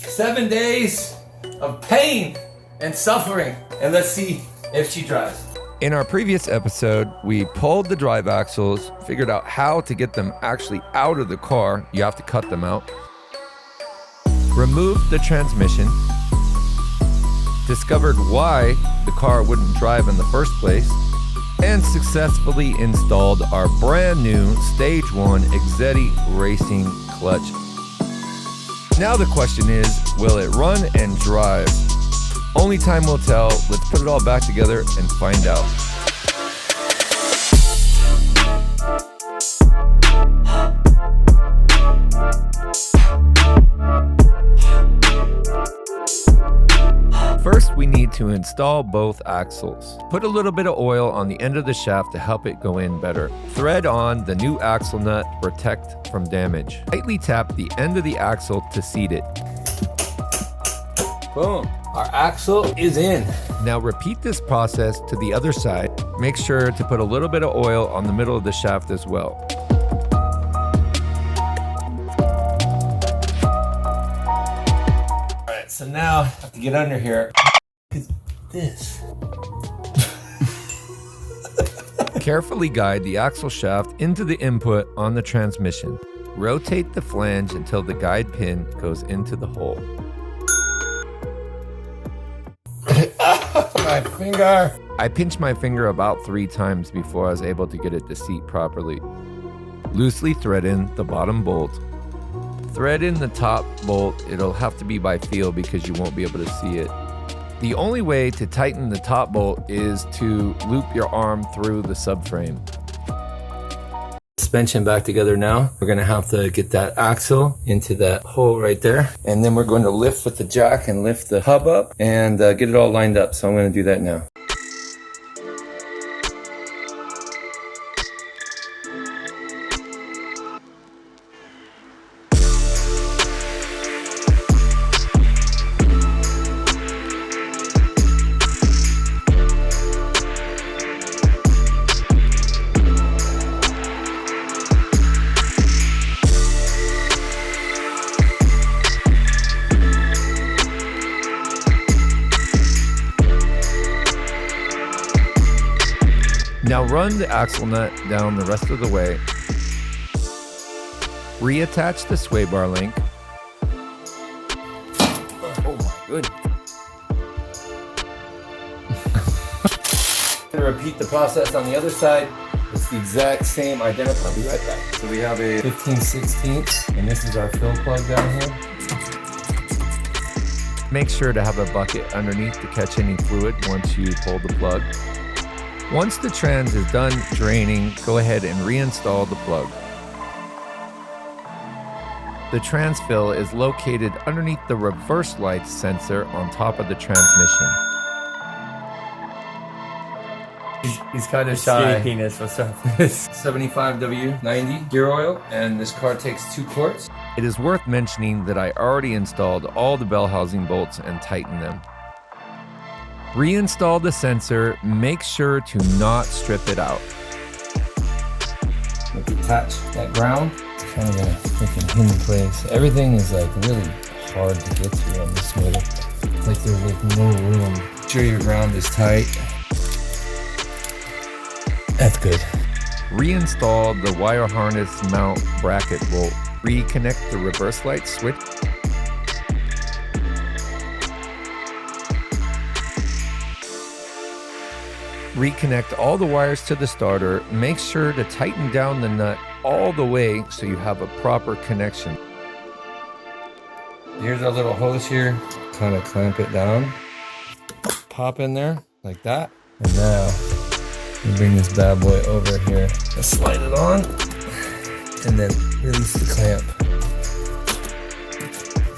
7 days of pain and suffering, and let's see if she drives. In our previous episode, we pulled the drive axles, figured out how to get them actually out of the car. You have to cut them out. Removed the transmission. Discovered why the car wouldn't drive in the first place. And successfully installed our brand new Stage 1 Exedy Racing clutch. Now the question is, will it run and drive? Only time will tell. Let's put it all back together and find out. First, we need to install both axles. Put a little bit of oil on the end of the shaft to help it go in better. Thread on the new axle nut to protect from damage. Lightly tap the end of the axle to seat it. Boom, our axle is in. Now repeat this process to the other side. Make sure to put a little bit of oil on the middle of the shaft as well. All right, so now I have to get under here. Look at this. Carefully guide the axle shaft into the input on the transmission. Rotate the flange until the guide pin goes into the hole. My finger. I pinched my finger about 3 times before I was able to get it to seat properly. Loosely thread in the bottom bolt. Thread in the top bolt. It'll have to be by feel because you won't be able to see it. The only way to tighten the top bolt is to loop your arm through the subframe. Suspension back together now. We're gonna have to get that axle into that hole right there. And then we're going to lift with the jack and lift the hub up and get it all lined up. So I'm gonna do that now. Now run the axle nut down the rest of the way. Reattach the sway bar link. Oh my goodness. I'm gonna repeat the process on the other side. It's the exact same, identical. I'll be right back. So we have a 15/16, and this is our fill plug down here. Make sure to have a bucket underneath to catch any fluid once you pull the plug. Once the trans is done draining, go ahead and reinstall the plug. The trans fill is located underneath the reverse light sensor on top of the transmission. He's kind of shy. Penis, what's up? 75W90 gear oil, and this car takes 2 quarts. It is worth mentioning that I already installed all the bell housing bolts and tightened them. Reinstall the sensor, make sure to not strip it out. Detach that ground, kind of in a freaking hidden place. Everything is like really hard to get to on this motor. It's like there's like no room. Make sure your ground is tight. That's good. Reinstall the wire harness mount bracket bolt. Reconnect the reverse light switch. Reconnect all the wires to the starter. Make sure to tighten down the nut all the way so you have a proper connection. Here's our little hose here. Kind of clamp it down. Pop in there like that. And now we bring this bad boy over here. Just slide it on and then release the clamp.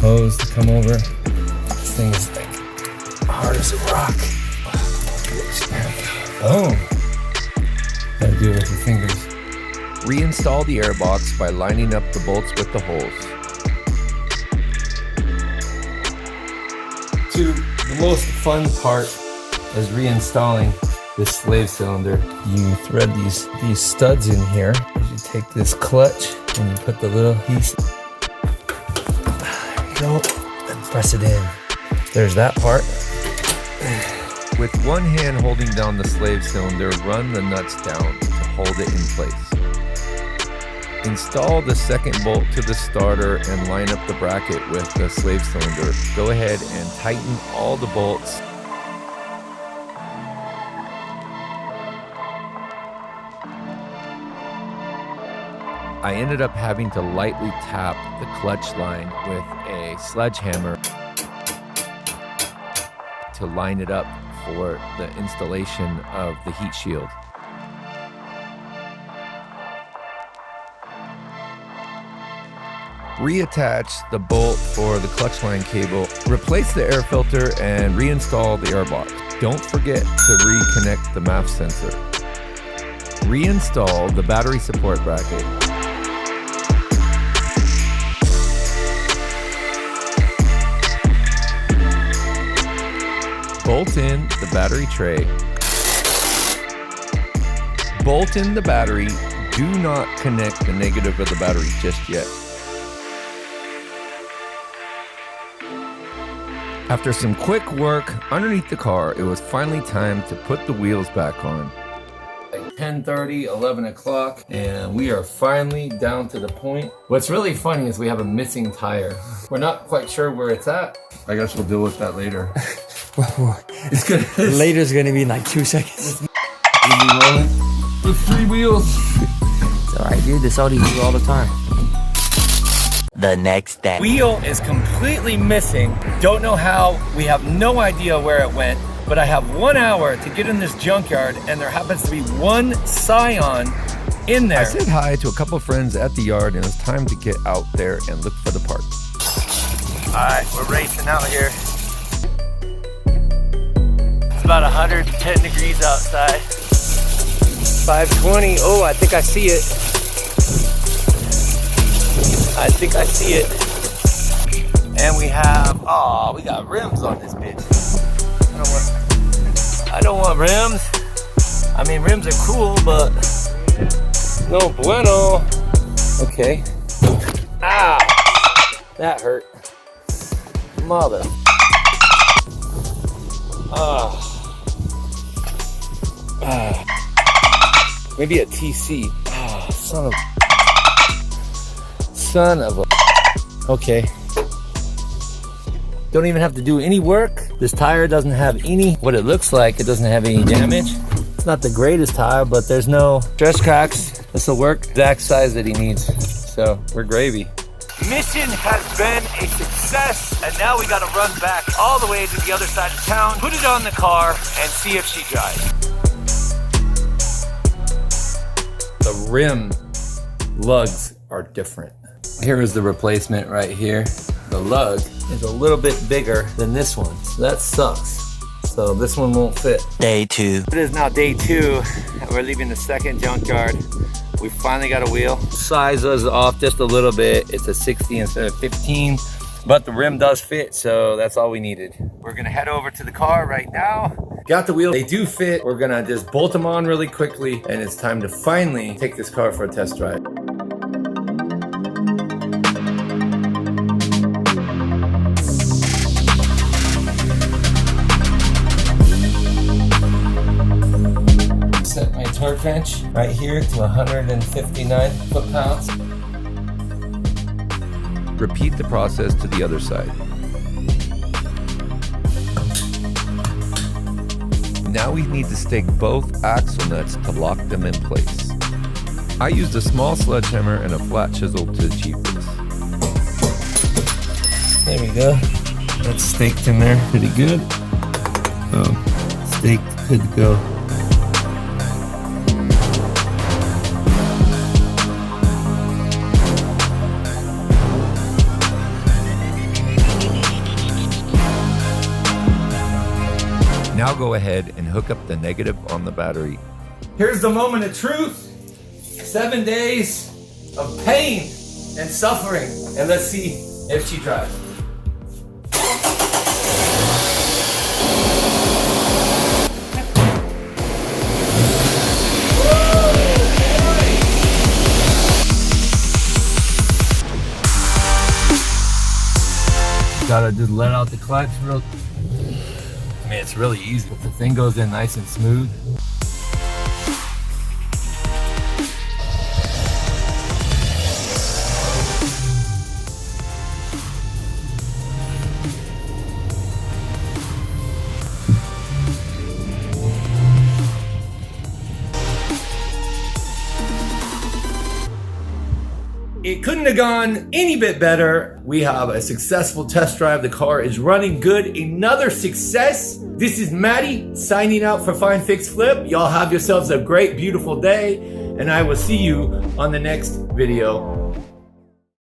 Hose to come over. This thing is like hard as a rock. Boom. Gotta do it with your fingers. Reinstall the airbox by lining up the bolts with the holes. To the most fun part is reinstalling this slave cylinder. You thread these studs in here. You take this clutch and you put the little piece. There you go. and press it in. There's that part. With one hand holding down the slave cylinder, run the nuts down to hold it in place. Install the second bolt to the starter and line up the bracket with the slave cylinder. Go ahead and tighten all the bolts. I ended up having to lightly tap the clutch line with a sledgehammer to line it up for the installation of the heat shield. Reattach the bolt for the clutch line cable, replace the air filter, and reinstall the air box. Don't forget to reconnect the MAF sensor. Reinstall the battery support bracket. Bolt in the battery tray. Bolt in the battery. Do not connect the negative of the battery just yet. After some quick work underneath the car, it was finally time to put the wheels back on. Like 10:30, 11 o'clock, and we are finally down to the point. What's really funny is we have a missing tire. We're not quite sure where it's at. I guess we'll deal with that later. It's good. Later's gonna be in like 2 seconds. We'll be rolling with 3 wheels. It's alright, dude. This Audi do all the time. The next day. Wheel is completely missing. Don't know how. We have no idea where it went. But I have 1 hour to get in this junkyard, and there happens to be one Scion in there. I said hi to a couple friends at the yard, and it's time to get out there and look for the parts. All right, we're racing out here. It's about 110 degrees outside. 520. Oh, I think I see it. I think I see it. And we have, oh, we got rims on this bitch. I don't want rims. I mean, rims are cool, but no bueno. Okay. Ow. That hurt. Mother. Maybe a TC. Son of a. Okay. Don't even have to do any work. This tire doesn't have any, what it looks like, it doesn't have any damage. It's not the greatest tire, but there's no stress cracks. This will work. Exact size that he needs. So we're gravy. Mission has been a success, and now we gotta run back all the way to the other side of town, put it on the car, and see if she drives. The rim lugs are different. Here is the replacement right here. The lug is a little bit bigger than this one, so that sucks. So this one won't fit. Day 2. It is now day 2, and we're leaving the second junkyard. We finally got a wheel. Size was off just a little bit. It's a 60 instead of 15, but the rim does fit, so that's all we needed. We're gonna head over to the car right now. Got the wheel, they do fit. We're gonna just bolt them on really quickly, and it's time to finally take this car for a test drive. Set my torque wrench right here to 159 foot-pounds. Repeat the process to the other side. Now we need to stake both axle nuts to lock them in place. I used a small sledgehammer and a flat chisel to achieve this. There we go. That's staked in there pretty good. Oh, staked, good to go. Now go ahead and hook up the negative on the battery. Here's the moment of truth. 7 days of pain and suffering. And let's see if she drives. Got gotta just let out the clutch real. I mean, it's really easy. The thing goes in nice and smooth. It couldn't have gone any bit better. We have a successful test drive. The car is running good. Another success. This is Matty signing out for Find Fix Flip. Y'all have yourselves a great, beautiful day, and I will see you on the next video.